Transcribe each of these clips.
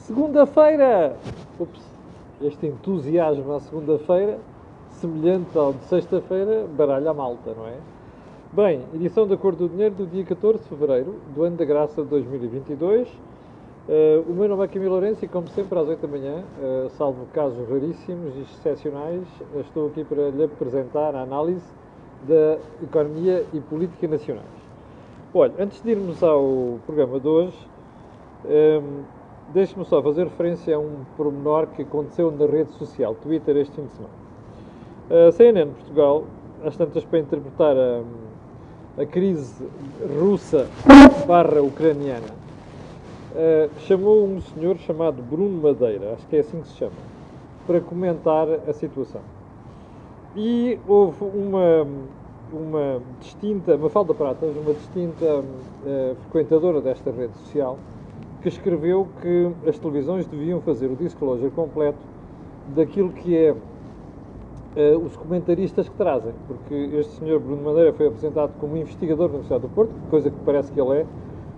Segunda-feira! Ups, este entusiasmo à segunda-feira, semelhante ao de sexta-feira, baralha a malta, não é? Bem, edição da Cor do Dinheiro do dia 14 de fevereiro, do ano da graça de 2022. O meu nome é Camilo Lourenço e, como sempre, às 8 da manhã, salvo casos raríssimos e excepcionais, estou aqui para lhe apresentar a análise da economia e política nacionais. Olha, antes de irmos ao programa de hoje, deixe-me só fazer referência a um pormenor que aconteceu na rede social Twitter este fim de semana. A CNN Portugal, às tantas para interpretar a crise russa/ucraniana, chamou um senhor chamado Bruno Madeira, acho que é assim que se chama, para comentar a situação. E houve uma distinta, Mafalda Pratas, uma distinta frequentadora desta rede social, que escreveu que as televisões deviam fazer o disclosure completo daquilo que é os comentaristas que trazem, porque este senhor Bruno Madeira foi apresentado como investigador da Universidade do Porto, coisa que parece que ele é,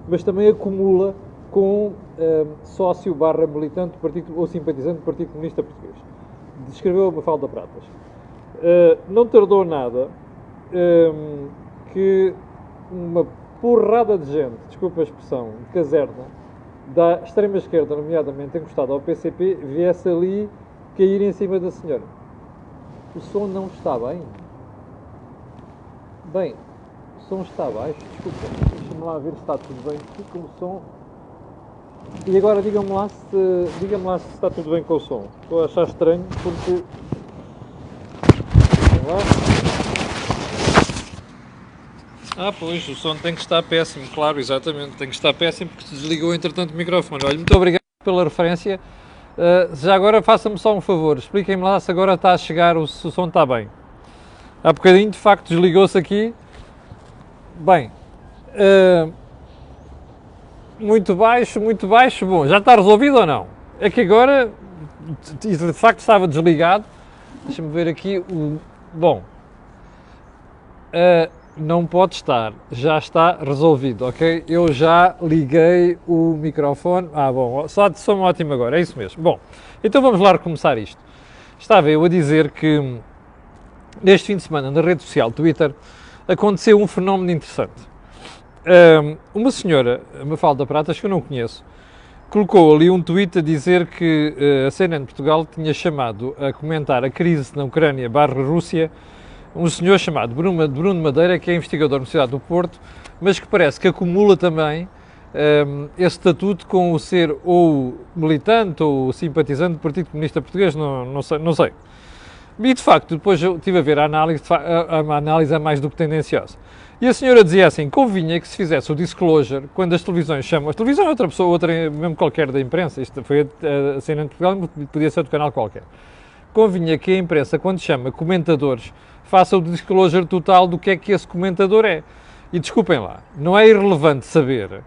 mas também acumula com sócio/militante do partido, ou simpatizante do Partido Comunista Português. Descreveu a Mafalda Pratas. Não tardou nada que uma porrada de gente, desculpa a expressão, de caserna, da extrema-esquerda, nomeadamente encostada ao PCP, viesse ali cair em cima da senhora. O som não está bem? Bem, o som está baixo, desculpa, deixa-me lá ver se está tudo bem aqui com o som. E agora diga-me lá se está tudo bem com o som. Estou a achar estranho porque... Vamos lá. Pois, o som tem que estar péssimo, claro, exatamente, tem que estar péssimo porque se desligou entretanto o microfone. Olha, muito obrigado pela referência. Já agora faça-me só um favor, expliquem-me lá se agora está a chegar, se o som está bem. Há bocadinho, de facto, desligou-se aqui. Bem, muito baixo, bom, já está resolvido ou não? É que agora, de facto, estava desligado. Deixa-me ver aqui, bom... não pode estar, já está resolvido, ok? Eu já liguei o microfone. Bom, só de som ótimo agora, é isso mesmo. Bom, então vamos lá recomeçar isto. Estava eu a dizer que neste fim de semana, na rede social Twitter, aconteceu um fenómeno interessante. Uma senhora, Mafalda Pratas, que eu não conheço, colocou ali um tweet a dizer que a CNN Portugal tinha chamado a comentar a crise na Ucrânia/Rússia um senhor chamado Bruno Madeira, que é investigador da Universidade do Porto, mas que parece que acumula também esse estatuto com o ser ou militante ou simpatizante do Partido Comunista Português, não sei. E de facto, depois eu estive a ver a análise é mais do que tendenciosa. E a senhora dizia assim, convinha que se fizesse o disclosure, quando as televisões chamam, a televisão é outra pessoa, outra mesmo qualquer da imprensa, isto foi a CNN de Portugal, podia ser outro canal qualquer. Convinha que a imprensa, quando chama comentadores, faça o disclosure total do que é que esse comentador é. E desculpem lá, não é irrelevante saber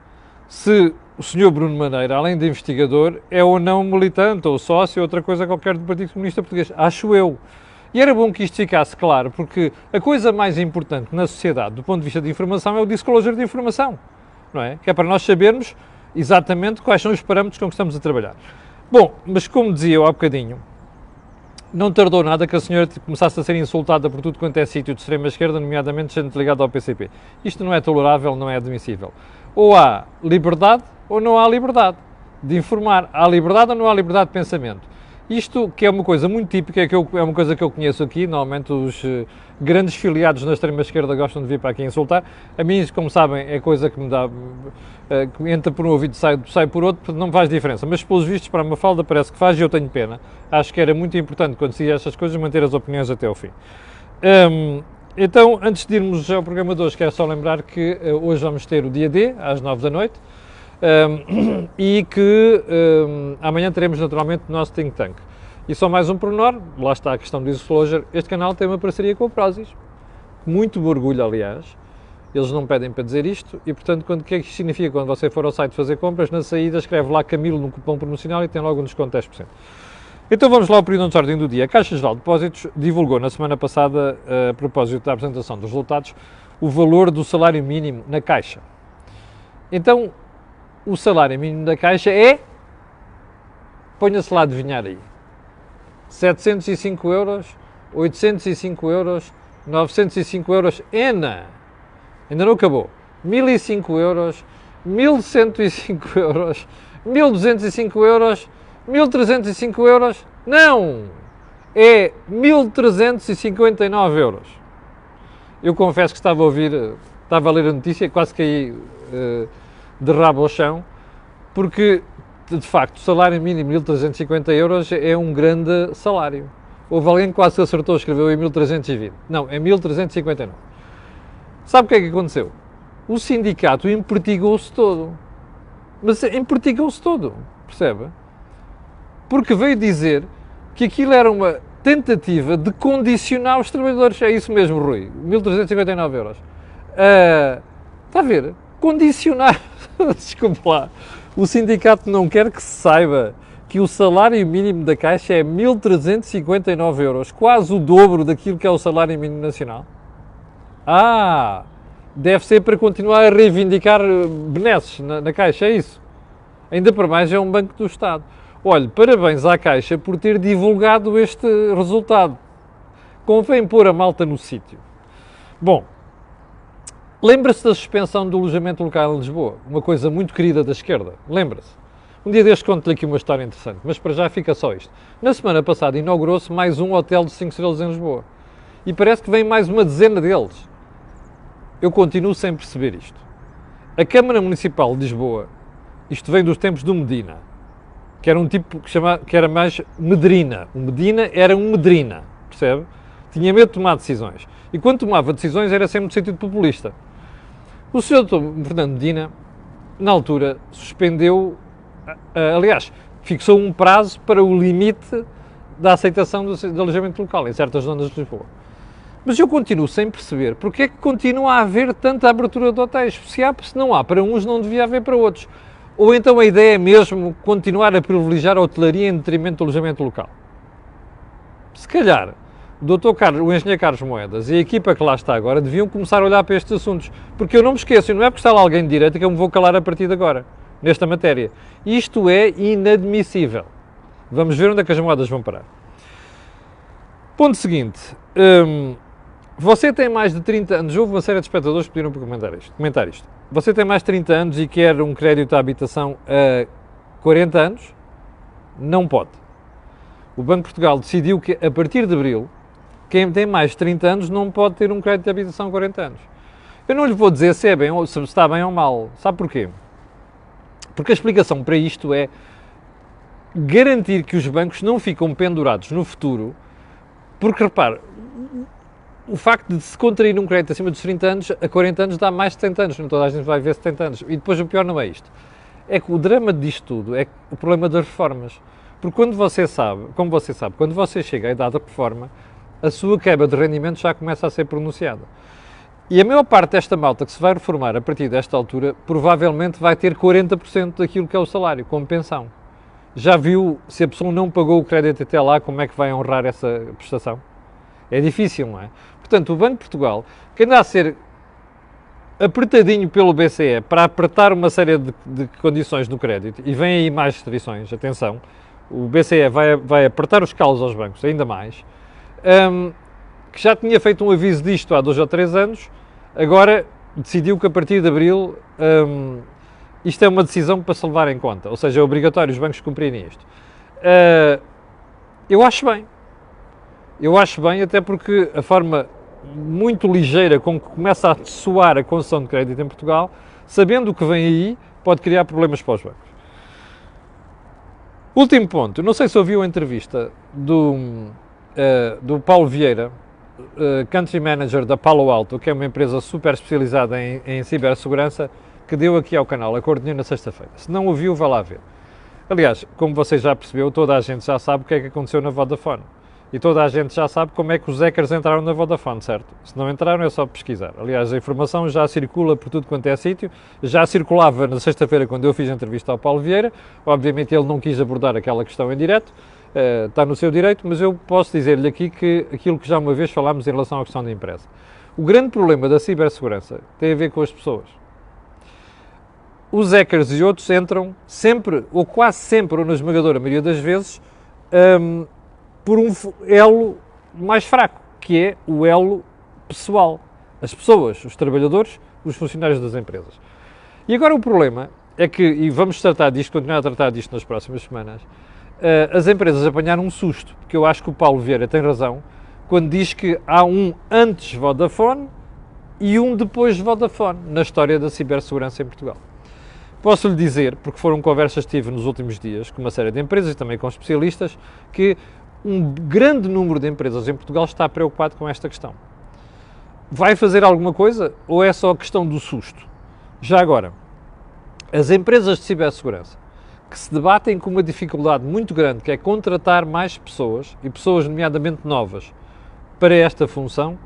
se o Sr. Bruno Madeira, além de investigador, é ou não militante, ou sócio, ou outra coisa qualquer do Partido Comunista Português. Acho eu. E era bom que isto ficasse claro, porque a coisa mais importante na sociedade, do ponto de vista de informação, é o disclosure de informação. Não é? Que é para nós sabermos exatamente quais são os parâmetros com que estamos a trabalhar. Bom, mas como dizia eu há bocadinho, não tardou nada que a senhora começasse a ser insultada por tudo quanto é sítio de extrema-esquerda, nomeadamente gente ligada ao PCP. Isto não é tolerável, não é admissível. Ou há liberdade ou não há liberdade de informar. Há liberdade ou não há liberdade de pensamento. Isto que é uma coisa muito típica, é uma coisa que eu conheço aqui, normalmente os grandes filiados na extrema-esquerda gostam de vir para aqui insultar. A mim, como sabem, é coisa que me dá, que entra por um ouvido e sai por outro, não faz diferença. Mas, pelos vistos, para a Mafalda parece que faz e eu tenho pena. Acho que era muito importante, quando se diz estas coisas, manter as opiniões até ao fim. Então, antes de irmos ao programa de hoje, quero só lembrar que hoje vamos ter o dia D, às 9 da noite, e que amanhã teremos naturalmente o nosso think tank. E só mais um pormenor, lá está a questão do disclosure, este canal tem uma parceria com o Prozis, muito me orgulho aliás, eles não pedem para dizer isto e portanto o que é que isto significa? Quando você for ao site fazer compras, na saída escreve lá Camilo no cupom promocional e tem logo um desconto de 10%. Então vamos lá ao período de ordem do dia. A Caixa Geral de Depósitos divulgou na semana passada, a propósito da apresentação dos resultados, o valor do salário mínimo na Caixa. Então, o salário mínimo da Caixa é ponha-se lá a adivinhar aí. 705 euros, 805 euros, 905 euros, ainda não acabou. 1005 euros, 1105 euros, 1205 euros, 1305 euros, não! É 1359 euros. Eu confesso que estava a ler a notícia e quase caí de rabo ao chão, porque, de facto, o salário mínimo de 1350 euros é um grande salário. Houve alguém que quase acertou, escreveu em 1320. Não, é 1359. Sabe o que é que aconteceu? O sindicato empertigou-se todo. Mas empertigou-se todo, percebe? Porque veio dizer que aquilo era uma tentativa de condicionar os trabalhadores. É isso mesmo, Rui. 1359 euros. Está a ver? Condicionar. Desculpe lá. O sindicato não quer que se saiba que o salário mínimo da Caixa é 1359 euros. Quase o dobro daquilo que é o salário mínimo nacional. Deve ser para continuar a reivindicar benesses na Caixa, é isso? Ainda para mais é um banco do Estado. Olhe, parabéns à Caixa por ter divulgado este resultado. Convém pôr a malta no sítio. Bom, lembra-se da suspensão do alojamento local em Lisboa? Uma coisa muito querida da esquerda. Lembra-se? Um dia deste conto-lhe aqui uma história interessante, mas para já fica só isto. Na semana passada inaugurou-se mais um hotel de 5 estrelas em Lisboa. E parece que vem mais uma dezena deles. Eu continuo sem perceber isto. A Câmara Municipal de Lisboa, isto vem dos tempos do Medina, que era um tipo que era mais Medrina. O Medina era um Medrina, percebe? Tinha medo de tomar decisões. E quando tomava decisões era sempre no sentido populista. O Sr. Dr. Fernando Medina, na altura, suspendeu, aliás, fixou um prazo para o limite da aceitação do alojamento local em certas zonas de Lisboa. Mas eu continuo sem perceber porque é que continua a haver tanta abertura de hotéis. Se não há para uns, não devia haver para outros. Ou então a ideia é mesmo continuar a privilegiar a hotelaria em detrimento do alojamento local. Se calhar, o engenheiro Carlos Moedas e a equipa que lá está agora deviam começar a olhar para estes assuntos. Porque eu não me esqueço, e não é porque está lá alguém de direita que eu me vou calar a partir de agora, nesta matéria. Isto é inadmissível. Vamos ver onde é que as moedas vão parar. Ponto seguinte. Você tem mais de 30 anos, houve uma série de espectadores que pediram para comentar isto. Você tem mais de 30 anos e quer um crédito à habitação a 40 anos? Não pode. O Banco de Portugal decidiu que, a partir de abril, quem tem mais de 30 anos não pode ter um crédito de habitação a 40 anos. Eu não lhe vou dizer se está bem ou mal. Sabe porquê? Porque a explicação para isto é garantir que os bancos não ficam pendurados no futuro, porque, repare, o facto de se contrair um crédito acima dos 30 anos, a 40 anos dá mais de 70 anos, não toda a gente vai ver 70 anos. E depois o pior não é isto. É que o drama disto tudo é o problema das reformas. Porque como você sabe, quando você chega à idade da reforma, a sua quebra de rendimento já começa a ser pronunciada. E a maior parte desta malta que se vai reformar a partir desta altura, provavelmente vai ter 40% daquilo que é o salário, como pensão. Já viu, se a pessoa não pagou o crédito até lá, como é que vai honrar essa prestação? É difícil, não é? Portanto, o Banco de Portugal, que anda a ser apertadinho pelo BCE para apertar uma série de condições no crédito, e vem aí mais restrições, atenção, o BCE vai apertar os calos aos bancos ainda mais, que já tinha feito um aviso disto há 2 ou 3 anos, agora decidiu que a partir de abril isto é uma decisão para se levar em conta, ou seja, é obrigatório os bancos cumprirem isto. Eu acho bem, até porque a forma muito ligeira com que começa a soar a concessão de crédito em Portugal, sabendo o que vem aí, pode criar problemas para os bancos. Último ponto, não sei se ouviu a entrevista do Paulo Vieira, Country Manager da Palo Alto, que é uma empresa super especializada em cibersegurança, que deu aqui ao canal, acordou na sexta-feira. Se não ouviu, vá lá ver. Aliás, como você já percebeu, toda a gente já sabe o que é que aconteceu na Vodafone. E toda a gente já sabe como é que os hackers entraram na Vodafone, certo? Se não entraram é só pesquisar. Aliás, a informação já circula por tudo quanto é sítio. Já circulava na sexta-feira quando eu fiz a entrevista ao Paulo Vieira. Obviamente ele não quis abordar aquela questão em direto. Está no seu direito, mas eu posso dizer-lhe aqui que aquilo que já uma vez falámos em relação à questão da empresa. O grande problema da cibersegurança tem a ver com as pessoas. os hackers e outros entram sempre, ou quase sempre, ou na esmagadora maioria das vezes, por um elo mais fraco, que é o elo pessoal. As pessoas, os trabalhadores, os funcionários das empresas. E agora o problema é que, e vamos tratar disto, continuar a tratar disto nas próximas semanas, as empresas apanharam um susto, porque eu acho que o Paulo Vieira tem razão, quando diz que há um antes Vodafone e um depois Vodafone na história da cibersegurança em Portugal. Posso lhe dizer, porque foram conversas que tive nos últimos dias com uma série de empresas e também com especialistas, que um grande número de empresas em Portugal está preocupado com esta questão. Vai fazer alguma coisa ou é só questão do susto? Já agora, as empresas de cibersegurança que se debatem com uma dificuldade muito grande, que é contratar mais pessoas, e pessoas nomeadamente novas, para esta função,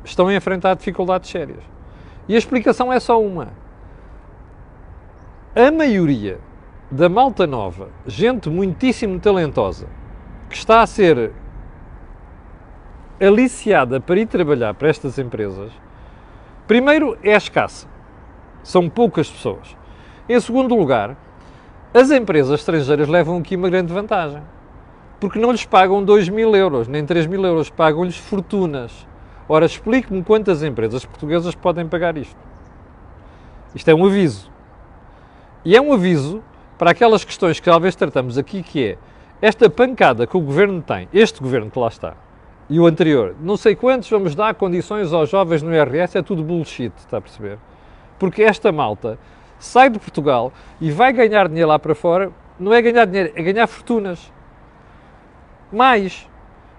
estão a enfrentar dificuldades sérias. E a explicação é só uma. A maioria da malta nova, gente muitíssimo talentosa, que está a ser aliciada para ir trabalhar para estas empresas, primeiro é escassa. São poucas pessoas. Em segundo lugar, as empresas estrangeiras levam aqui uma grande vantagem. Porque não lhes pagam 2.000 euros, nem 3.000 euros, pagam-lhes fortunas. Ora, explique-me quantas empresas portuguesas podem pagar isto. Isto é um aviso. E é um aviso para aquelas questões que talvez tratamos aqui, que é esta pancada que o Governo tem, este Governo que lá está, e o anterior, não sei quantos vamos dar condições aos jovens no IRS, é tudo bullshit, está a perceber? Porque esta malta sai de Portugal e vai ganhar dinheiro lá para fora, não é ganhar dinheiro, é ganhar fortunas. Mas,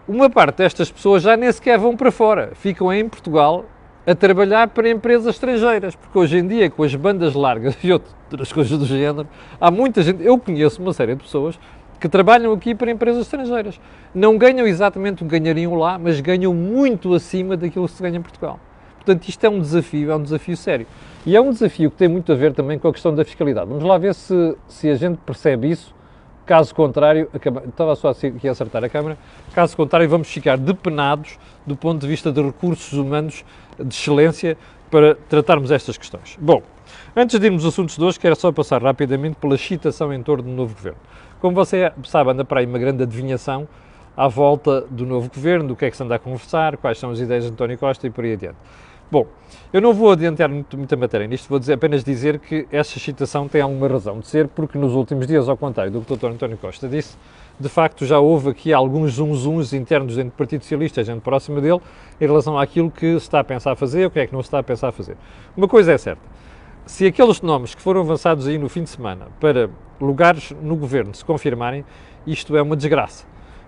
uma parte destas pessoas já nem sequer vão para fora, ficam em Portugal a trabalhar para empresas estrangeiras, porque hoje em dia, com as bandas largas e outras coisas do género, há muita gente, eu conheço uma série de pessoas que trabalham aqui para empresas estrangeiras. Não ganham exatamente o que ganhariam lá, mas ganham muito acima daquilo que se ganha em Portugal. Portanto, isto é um desafio sério. E é um desafio que tem muito a ver também com a questão da fiscalidade. Vamos lá ver se a gente percebe isso. Caso contrário, estava só aqui a acertar a câmara, caso contrário vamos ficar depenados do ponto de vista de recursos humanos de excelência para tratarmos estas questões. Bom, antes de irmos aos assuntos de hoje, quero só passar rapidamente pela excitação em torno do novo governo. Como você sabe, anda para aí uma grande adivinhação à volta do novo governo, do que é que se anda a conversar, quais são as ideias de António Costa e por aí adiante. Bom, eu não vou adiantar muita matéria nisto, vou apenas dizer que essa excitação tem alguma razão de ser, porque nos últimos dias, ao contrário do que o Dr. António Costa disse, de facto já houve aqui alguns zunzuns internos dentro do Partido Socialista, gente próxima dele, em relação àquilo que se está a pensar fazer, o que é que não se está a pensar fazer. Uma coisa é certa, se aqueles nomes que foram avançados aí no fim de semana para lugares no governo se confirmarem, isto é uma desgraça,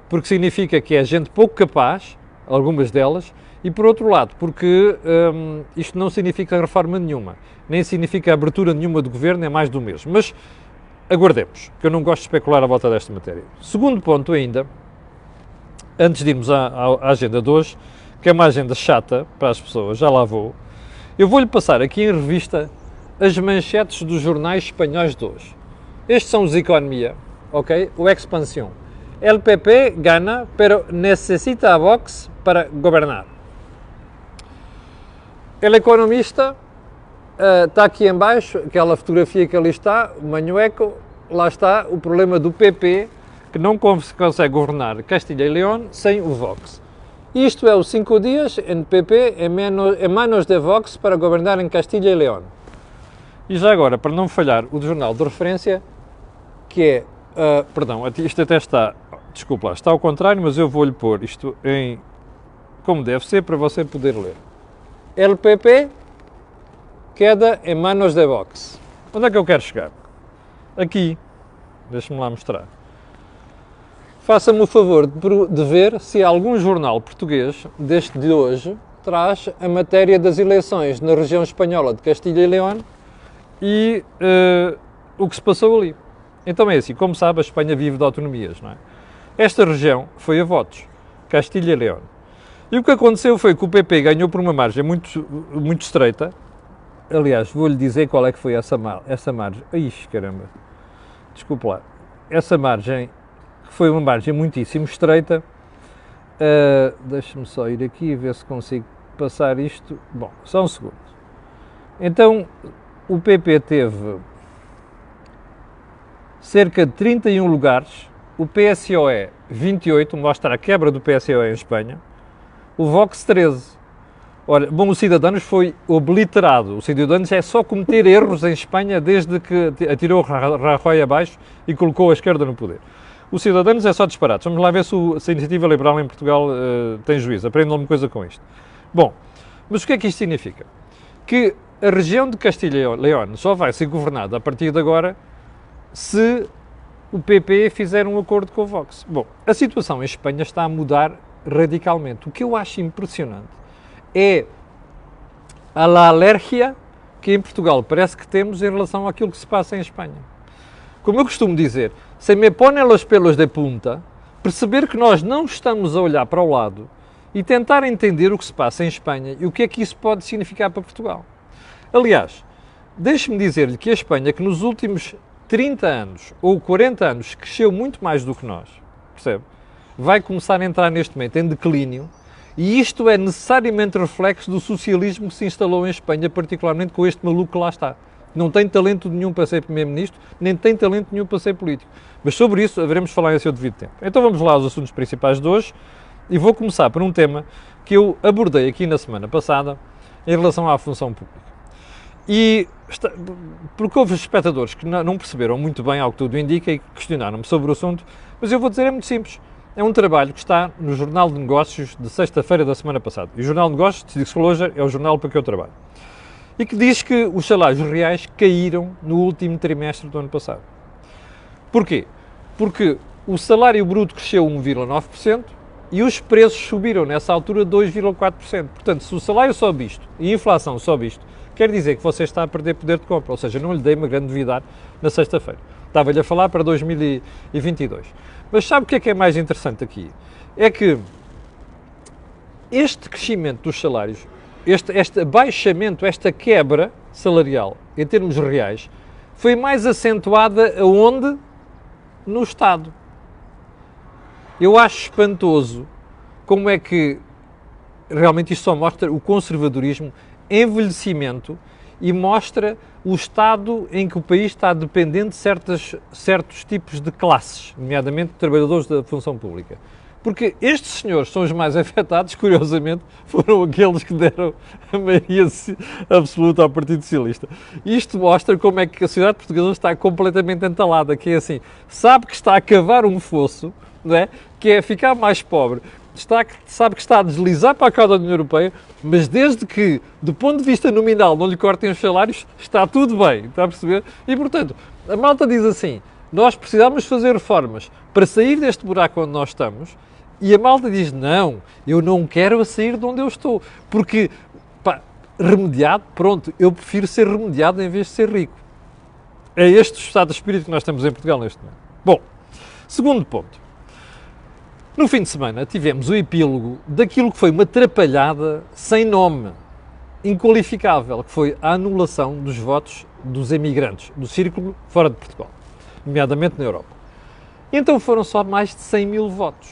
porque significa que é gente pouco capaz, algumas delas, e por outro lado, porque isto não significa reforma nenhuma, nem significa abertura nenhuma do governo, é mais do mesmo. Mas aguardemos, que eu não gosto de especular à volta desta matéria. Segundo ponto ainda, antes de irmos à agenda de hoje, que é uma agenda chata para as pessoas, já lá vou, eu vou-lhe passar aqui em revista as manchetes dos jornais espanhóis de hoje. Estes são os Economia, ok? O Expansión. El PP gana, pero necesita a Vox para gobernar. El Economista está aqui em baixo, aquela fotografia que ali está, o Mañueco, lá está o problema do PP, que não consegue governar Castilha e León sem o Vox. Isto é os 5 dias em PP em manos de Vox para governar em Castilha e León. E já agora, para não falhar, o jornal de referência, que é, perdão, isto até está, desculpa lá, está ao contrário, mas eu vou-lhe pôr isto em como deve ser para você poder ler. El PP queda em manos de Vox. Onde é que eu quero chegar? Aqui. Deixa-me lá mostrar. Faça-me o favor de ver se algum jornal português, deste de hoje, traz a matéria das eleições na região espanhola de Castilha e León e o que se passou ali. Então é assim, como sabe, a Espanha vive de autonomias, não é? Esta região foi a votos, Castilha e León. E o que aconteceu foi que o PP ganhou por uma margem muito estreita. Aliás, vou-lhe dizer qual é que foi essa margem. Ixi, caramba. Desculpe lá. Essa margem foi uma margem muitíssimo estreita. Deixa-me só ir aqui e ver se consigo passar isto. Bom, só um segundo. Então, o PP teve cerca de 31 lugares, o PSOE 28, mostra a quebra do PSOE em Espanha, o Vox 13. Ora, bom, o Ciudadanos foi obliterado. O Ciudadanos é só cometer erros em Espanha desde que atirou Rajoy abaixo e colocou a esquerda no poder. O Ciudadanos é só disparados. Vamos lá ver se a Iniciativa Liberal em Portugal tem juízo. Aprendam alguma coisa com isto. Bom, mas o que é que isto significa? Que a região de Castilha e León só vai ser governada a partir de agora se o PP fizer um acordo com o Vox. Bom, a situação em Espanha está a mudar radicalmente. O que eu acho impressionante é a alergia que em Portugal parece que temos em relação àquilo que se passa em Espanha. Como eu costumo dizer, se me põem los pelos de punta, perceber que nós não estamos a olhar para o lado e tentar entender o que se passa em Espanha e o que é que isso pode significar para Portugal. Aliás, deixe-me dizer-lhe que a Espanha, que nos últimos 30 anos ou 40 anos cresceu muito mais do que nós, percebe? Vai começar a entrar neste momento em declínio. E isto é necessariamente reflexo do socialismo que se instalou em Espanha, particularmente com este maluco que lá está. Não tem talento nenhum para ser primeiro-ministro, nem tem talento nenhum para ser político. Mas sobre isso haveremos de falar em seu devido tempo. Então vamos lá aos assuntos principais de hoje e vou começar por um tema que eu abordei aqui na semana passada em relação à função pública. Porque houve espectadores que não perceberam muito bem ao que tudo indica e questionaram-me sobre o assunto, mas eu vou dizer, é muito simples. É um trabalho que está no Jornal de Negócios de sexta-feira da semana passada. E o Jornal de Negócios, Disclosure, é o jornal para que eu trabalho. E que diz que os salários reais caíram no último trimestre do ano passado. Porquê? Porque o salário bruto cresceu 1,9% e os preços subiram nessa altura 2,4%. Portanto, se o salário sobe isto e a inflação sobe isto, quer dizer que você está a perder poder de compra. Ou seja, não lhe dei uma grande novidade na sexta-feira. Estava-lhe a falar para 2022. Mas sabe o que é mais interessante aqui? É que este crescimento dos salários, este abaixamento, esta quebra salarial, em termos reais, foi mais acentuada aonde? No Estado. Eu acho espantoso como é que realmente isto só mostra o conservadorismo, envelhecimento e mostra o estado em que o país está dependente de certos tipos de classes, nomeadamente trabalhadores da função pública. Porque estes senhores são os mais afetados, curiosamente, foram aqueles que deram a maioria absoluta ao Partido Socialista. Isto mostra como é que a sociedade portuguesa está completamente entalada, que é assim, sabe que está a cavar um fosso, não é? Que é ficar mais pobre, sabe que está a deslizar para a cauda da União Europeia, mas desde que, do ponto de vista nominal, não lhe cortem os salários, está tudo bem, está a perceber? E, portanto, a malta diz assim, nós precisamos fazer reformas para sair deste buraco onde nós estamos, e a malta diz, não, eu não quero sair de onde eu estou, porque, pá, remediado, pronto, eu prefiro ser remediado em vez de ser rico. É este o estado de espírito que nós temos em Portugal neste momento. Bom, segundo ponto. No fim de semana tivemos o epílogo daquilo que foi uma atrapalhada sem nome, inqualificável, que foi a anulação dos votos dos emigrantes do círculo fora de Portugal, nomeadamente na Europa. E então foram só mais de 100 mil votos.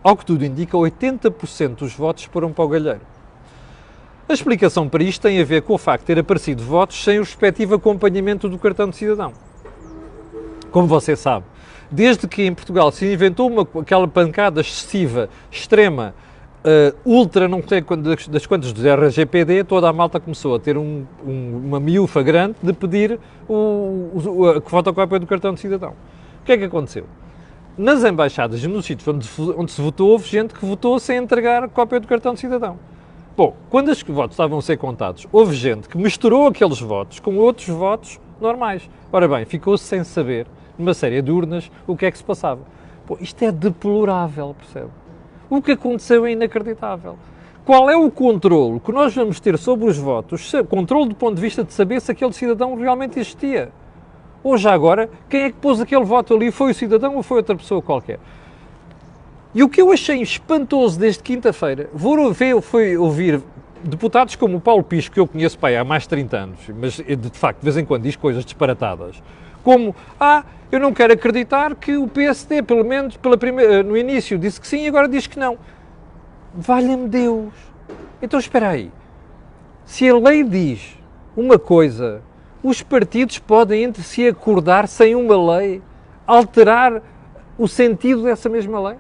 Ao que tudo indica, 80% dos votos foram para o galheiro. A explicação para isto tem a ver com o facto de ter aparecido votos sem o respectivo acompanhamento do cartão de cidadão. Como você sabe, desde que em Portugal se inventou aquela pancada excessiva, extrema, ultra, não sei das quantas do RGPD, toda a malta começou a ter uma miúfa grande de pedir a fotocópia do cartão de cidadão. O que é que aconteceu? Nas embaixadas e nos sítios onde se votou, houve gente que votou sem entregar a cópia do cartão de cidadão. Bom, quando os votos estavam a ser contados, houve gente que misturou aqueles votos com outros votos normais. Ora bem, ficou-se sem saber, numa série de urnas, o que é que se passava. Pô, isto é deplorável, percebe? O que aconteceu é inacreditável. Qual é o controle que nós vamos ter sobre os votos? Controle do ponto de vista de saber se aquele cidadão realmente existia. Ou já agora, quem é que pôs aquele voto ali? Foi o cidadão ou foi outra pessoa qualquer? E o que eu achei espantoso desde quinta-feira, foi ouvir deputados como o Paulo Pisco, que eu conheço há mais de 30 anos, mas de facto de vez em quando diz coisas disparatadas, como, eu não quero acreditar que o PSD, pelo menos no início, disse que sim e agora diz que não. Valha-me Deus! Então espera aí, se a lei diz uma coisa, os partidos podem entre si acordar sem uma lei alterar o sentido dessa mesma lei?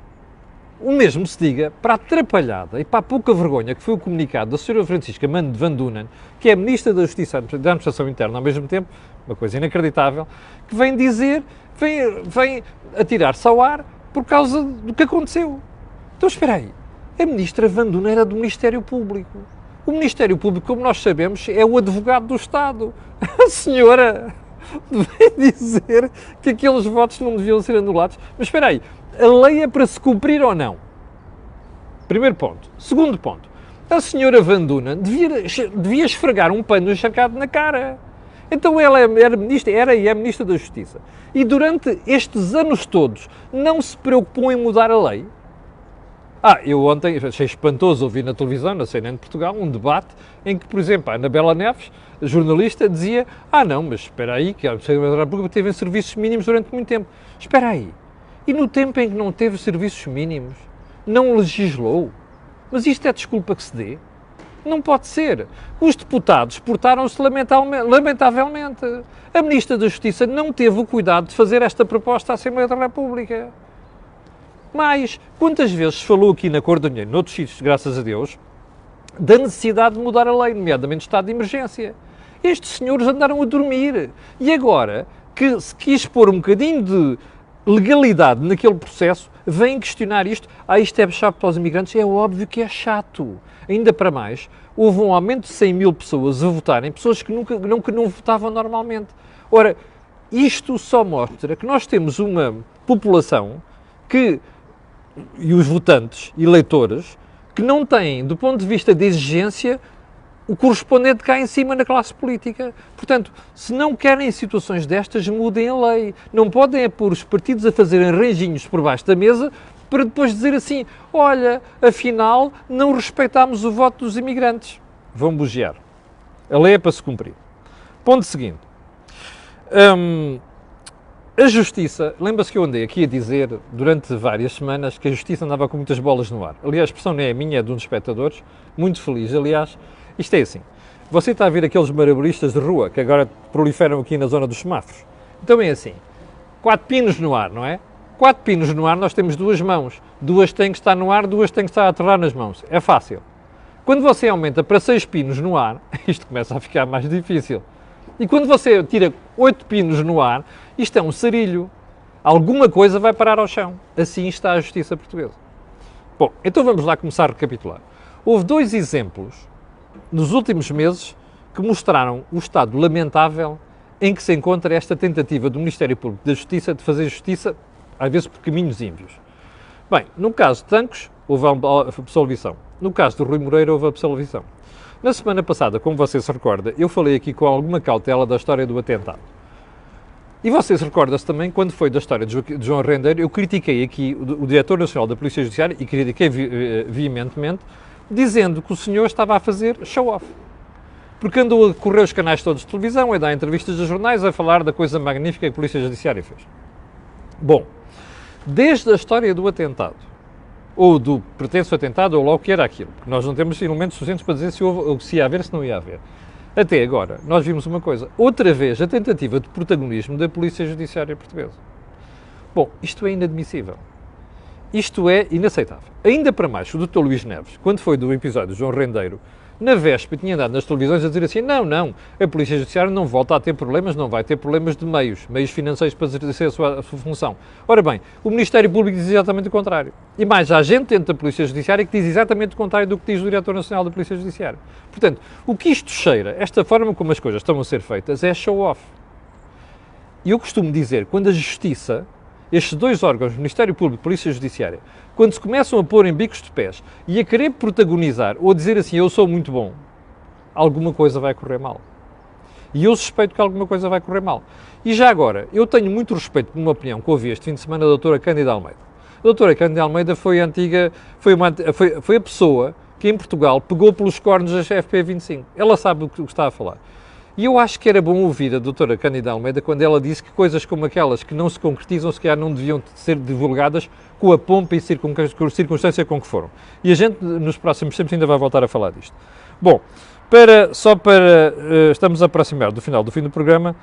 O mesmo se diga para a atrapalhada e para a pouca vergonha que foi o comunicado da Sra. Francisca Van Dunen, que é Ministra da Justiça e da Administração Interna ao mesmo tempo, uma coisa inacreditável, que vem dizer, vem atirar-se ao ar por causa do que aconteceu. Então espera aí, a Ministra Van Dunen era do Ministério Público. O Ministério Público, como nós sabemos, é o advogado do Estado. A senhora vem dizer que aqueles votos não deviam ser anulados. Mas espera aí, a lei é para se cumprir ou não? Primeiro ponto. Segundo ponto, a senhora Van Dunen devia esfregar um pano encharcado na cara. Então ela era e é Ministra da Justiça. E durante estes anos todos não se preocupou em mudar a lei? Eu ontem achei espantoso ouvir na televisão, na CNN de Portugal, um debate em que, por exemplo, a Anabela Neves, jornalista, dizia não, mas espera aí, que a Assembleia da República teve serviços mínimos durante muito tempo. Espera aí, e no tempo em que não teve serviços mínimos, não legislou? Mas isto é desculpa que se dê? Não pode ser. Os deputados portaram-se lamentavelmente. A Ministra da Justiça não teve o cuidado de fazer esta proposta à Assembleia da República. Mas, quantas vezes se falou aqui na Cor do Dinheiro, noutros sítios, graças a Deus, da necessidade de mudar a lei, nomeadamente estado de emergência. Estes senhores andaram a dormir. E agora, que se quis pôr um bocadinho de legalidade naquele processo, vêm questionar isto. Isto é chato para os imigrantes. É óbvio que é chato. Ainda para mais, houve um aumento de 100 mil pessoas a votarem, pessoas que não votavam normalmente. Ora, isto só mostra que nós temos uma população e os votantes, eleitores, que não têm, do ponto de vista de exigência, o correspondente cá em cima na classe política. Portanto, se não querem situações destas, mudem a lei. Não podem pôr os partidos a fazerem ranjinhos por baixo da mesa para depois dizer assim, olha, afinal, não respeitámos o voto dos imigrantes. Vão bugiar. A lei é para se cumprir. Ponto seguinte. A Justiça, lembra-se que eu andei aqui a dizer durante várias semanas que a Justiça andava com muitas bolas no ar. Aliás, a expressão não é minha, é de um dos espectadores, muito feliz. Aliás, isto é assim, você está a ver aqueles maravilhistas de rua que agora proliferam aqui na zona dos semáforos. Então é assim, 4 pinos no ar, não é? 4 pinos no ar nós temos 2 mãos. 2 têm que estar no ar, 2 têm que estar a aterrar nas mãos. É fácil. Quando você aumenta para 6 pinos no ar, isto começa a ficar mais difícil. E quando você tira 8 pinos no ar, isto é um sarilho. Alguma coisa vai parar ao chão. Assim está a Justiça portuguesa. Bom, então vamos lá começar a recapitular. Houve 2 exemplos nos últimos meses que mostraram o estado lamentável em que se encontra esta tentativa do Ministério Público da Justiça de fazer justiça, às vezes por caminhos ímpios. Bem, no caso de Tancos, houve a absolvição. No caso do Rui Moreira, houve a absolvição. Na semana passada, como você se recorda, eu falei aqui com alguma cautela da história do atentado. E você se recorda-se também, quando foi da história de João Rendeiro, eu critiquei aqui o Diretor Nacional da Polícia Judiciária, e critiquei veementemente, dizendo que o senhor estava a fazer show-off. Porque andou a correr os canais todos de televisão, a dar entrevistas a jornais, a falar da coisa magnífica que a Polícia Judiciária fez. Bom, desde a história do atentado, ou do pretenso atentado, ou lá o que era aquilo, porque nós não temos elementos suficientes para dizer se ia haver, se não ia haver. Até agora, nós vimos uma coisa, outra vez a tentativa de protagonismo da Polícia Judiciária portuguesa. Bom, isto é inadmissível. Isto é inaceitável. Ainda para mais, o Dr. Luís Neves, quando foi do episódio de João Rendeiro, na véspera tinha andado nas televisões a dizer assim, não, a Polícia Judiciária não volta a ter problemas, não vai ter problemas de meios financeiros para exercer a sua função. Ora bem, o Ministério Público diz exatamente o contrário. E mais, há gente dentro da Polícia Judiciária que diz exatamente o contrário do que diz o Diretor Nacional da Polícia Judiciária. Portanto, o que isto cheira, esta forma como as coisas estão a ser feitas, é show-off. E eu costumo dizer, quando a Justiça, estes 2 órgãos, Ministério Público e Polícia Judiciária, quando se começam a pôr em bicos de pés e a querer protagonizar ou a dizer assim, eu sou muito bom, alguma coisa vai correr mal. E eu suspeito que alguma coisa vai correr mal. E já agora, eu tenho muito respeito por uma opinião que ouvi este fim de semana da doutora Cândida Almeida. A doutora Cândida Almeida foi a pessoa que em Portugal pegou pelos cornos da FP25. Ela sabe o que está a falar. E eu acho que era bom ouvir a doutora Cândida Almeida quando ela disse que coisas como aquelas que não se concretizam, se calhar não deviam ser divulgadas com a pompa e circunstância com que foram. E a gente, nos próximos tempos, ainda vai voltar a falar disto. Bom, estamos a aproximar do final do programa,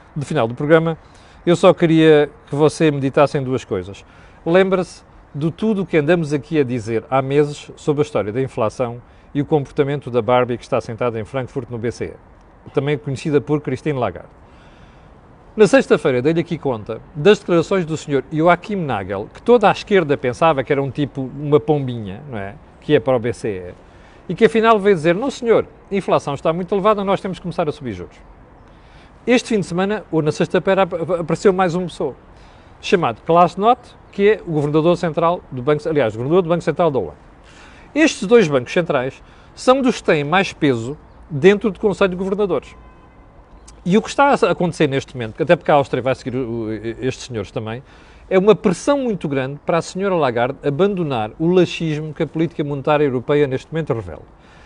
Eu só queria que você meditasse em duas coisas. Lembra-se de tudo o que andamos aqui a dizer há meses sobre a história da inflação e o comportamento da Barbie que está sentada em Frankfurt no BCE, também conhecida por Christine Lagarde. Na sexta-feira dei-lhe aqui conta das declarações do Sr. Joachim Nagel, que toda a esquerda pensava que era um tipo, uma pombinha, não é? Que é para o BCE, e que afinal veio dizer, não senhor, a inflação está muito elevada, nós temos que começar a subir juros. Este fim de semana, ou na sexta-feira, apareceu mais uma pessoa, chamado Klaas Knot, que é o governador central do Banco, aliás, o governador do Banco Central da Holanda. Estes dois bancos centrais são dos que têm mais peso dentro do Conselho de Governadores. E o que está a acontecer neste momento, até porque a Áustria vai seguir estes senhores também, é uma pressão muito grande para a senhora Lagarde abandonar o laxismo que a política monetária europeia neste momento revela.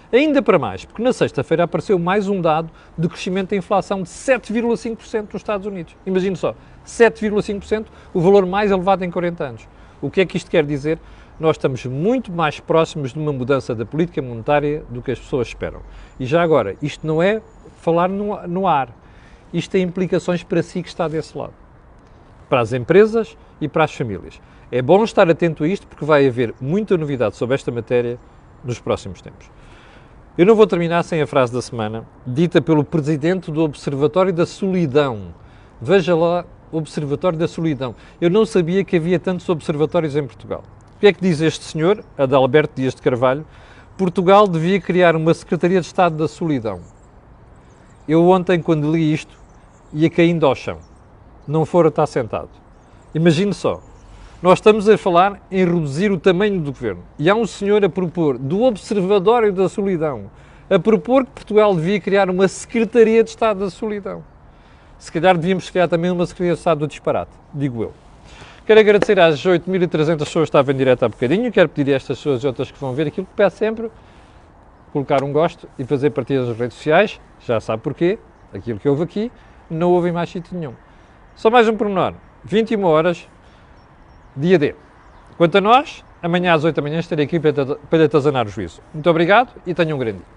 Ainda para mais, porque na sexta-feira apareceu mais um dado de crescimento da inflação de 7,5% nos Estados Unidos. Imagine só, 7,5%, o valor mais elevado em 40 anos. O que é que isto quer dizer? Nós estamos muito mais próximos de uma mudança da política monetária do que as pessoas esperam. E já agora, isto não é falar no ar. Isto tem implicações para si que está desse lado. Para as empresas e para as famílias. É bom estar atento a isto porque vai haver muita novidade sobre esta matéria nos próximos tempos. Eu não vou terminar sem a frase da semana, dita pelo presidente do Observatório da Solidão. Veja lá, Observatório da Solidão. Eu não sabia que havia tantos observatórios em Portugal. O que é que diz este senhor, Adalberto Dias de Carvalho? Portugal devia criar uma Secretaria de Estado da Solidão. Eu ontem, quando li isto, ia caindo ao chão. Não fora estar sentado. Imagine só. Nós estamos a falar em reduzir o tamanho do governo. E há um senhor a propor, do Observatório da Solidão, a propor que Portugal devia criar uma Secretaria de Estado da Solidão. Se calhar devíamos criar também uma Secretaria de Estado do Disparate, digo eu. Quero agradecer às 8.300 pessoas que estavam em direto há bocadinho. Quero pedir a estas pessoas e outras que vão ver aquilo que peço sempre, colocar um gosto e fazer partilha nas redes sociais. Já sabe porquê. Aquilo que houve aqui, não houve em mais sítio nenhum. Só mais um pormenor. 21 horas, dia D. Quanto a nós, amanhã às 8 da manhã estarei aqui para lhe atazanar o juízo. Muito obrigado e tenham um grande dia.